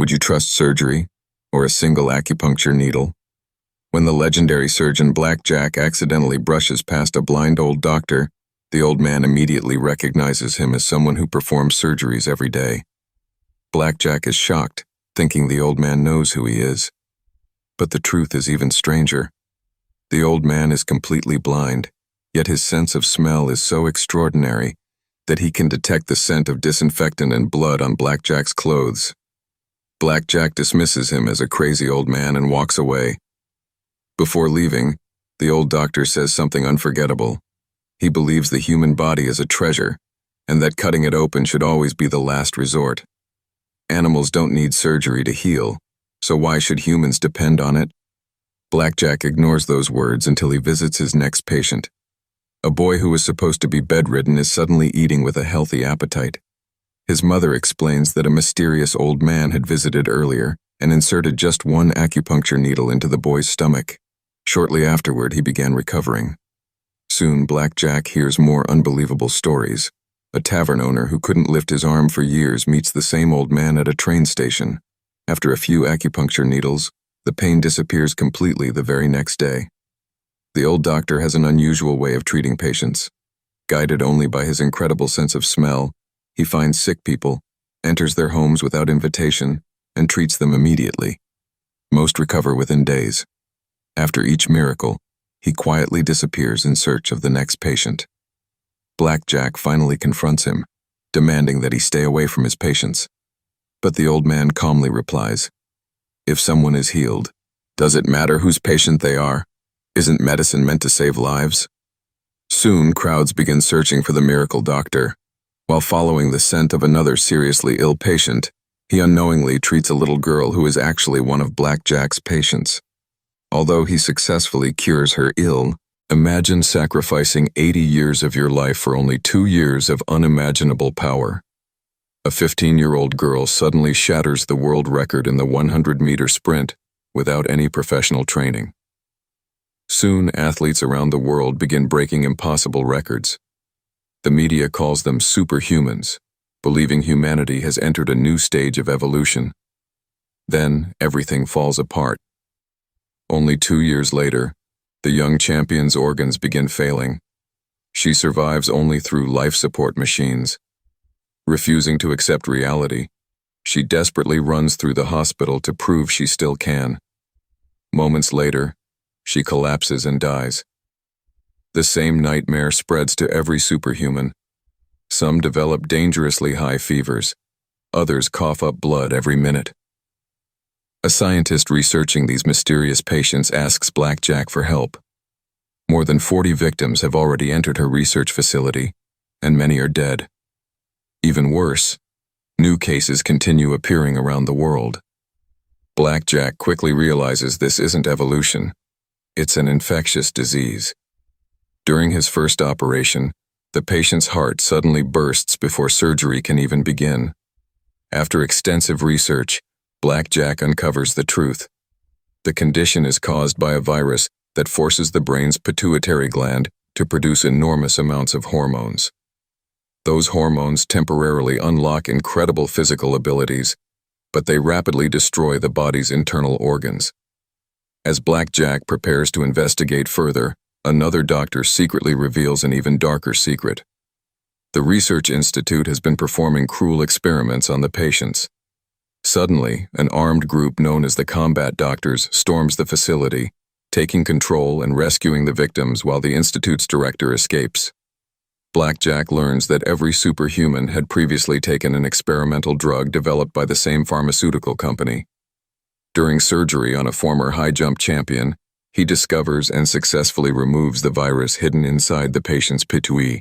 Would you trust surgery or a single acupuncture needle? When the legendary surgeon Blackjack accidentally brushes past a blind old doctor, the old man immediately recognizes him as someone who performs surgeries every day. Blackjack is shocked, thinking the old man knows who he is. But the truth is even stranger. The old man is completely blind, yet his sense of smell is so extraordinary that he can detect the scent of disinfectant and blood on Blackjack's clothes. Blackjack dismisses him as a crazy old man and walks away. Before leaving, the old doctor says something unforgettable. He believes the human body is a treasure, and that cutting it open should always be the last resort. Animals don't need surgery to heal, so why should humans depend on it? Blackjack ignores those words until he visits his next patient. A boy who was supposed to be bedridden is suddenly eating with a healthy appetite. His mother explains that a mysterious old man had visited earlier and inserted just one acupuncture needle into the boy's stomach. Shortly afterward, he began recovering. Soon, Blackjack hears more unbelievable stories. A tavern owner who couldn't lift his arm for years meets the same old man at a train station. After a few acupuncture needles, the pain disappears completely the very next day. The old doctor has an unusual way of treating patients. Guided only by his incredible sense of smell, he finds sick people, enters their homes without invitation, and treats them immediately. Most recover within days. After each miracle, he quietly disappears in search of the next patient. Blackjack finally confronts him, demanding that he stay away from his patients. But the old man calmly replies, "If someone is healed, does it matter whose patient they are? Isn't medicine meant to save lives?" Soon, crowds begin searching for the miracle doctor. While following the scent of another seriously ill patient, he unknowingly treats a little girl who is actually one of Blackjack's patients. Although he successfully cures her ill, imagine sacrificing 80 years of your life for only 2 years of unimaginable power. A 15-year-old girl suddenly shatters the world record in the 100-meter sprint without any professional training. Soon, athletes around the world begin breaking impossible records. The media calls them superhumans, believing humanity has entered a new stage of evolution. Then, everything falls apart. Only 2 years later, the young champion's organs begin failing. She survives only through life support machines. Refusing to accept reality, she desperately runs through the hospital to prove she still can. Moments later, she collapses and dies. The same nightmare spreads to every superhuman. Some develop dangerously high fevers. Others cough up blood every minute. A scientist researching these mysterious patients asks Blackjack for help. More than 40 victims have already entered her research facility, and many are dead. Even worse, new cases continue appearing around the world. Blackjack quickly realizes this isn't evolution. It's an infectious disease. During his first operation, the patient's heart suddenly bursts before surgery can even begin. After extensive research, Blackjack uncovers the truth. The condition is caused by a virus that forces the brain's pituitary gland to produce enormous amounts of hormones. Those hormones temporarily unlock incredible physical abilities, but they rapidly destroy the body's internal organs. As Blackjack prepares to investigate further, another doctor secretly reveals an even darker secret. The Research Institute has been performing cruel experiments on the patients. Suddenly, an armed group known as the Combat Doctors storms the facility, taking control and rescuing the victims while the Institute's director escapes. Blackjack learns that every superhuman had previously taken an experimental drug developed by the same pharmaceutical company. During surgery on a former high-jump champion, he discovers and successfully removes the virus hidden inside the patient's pitui.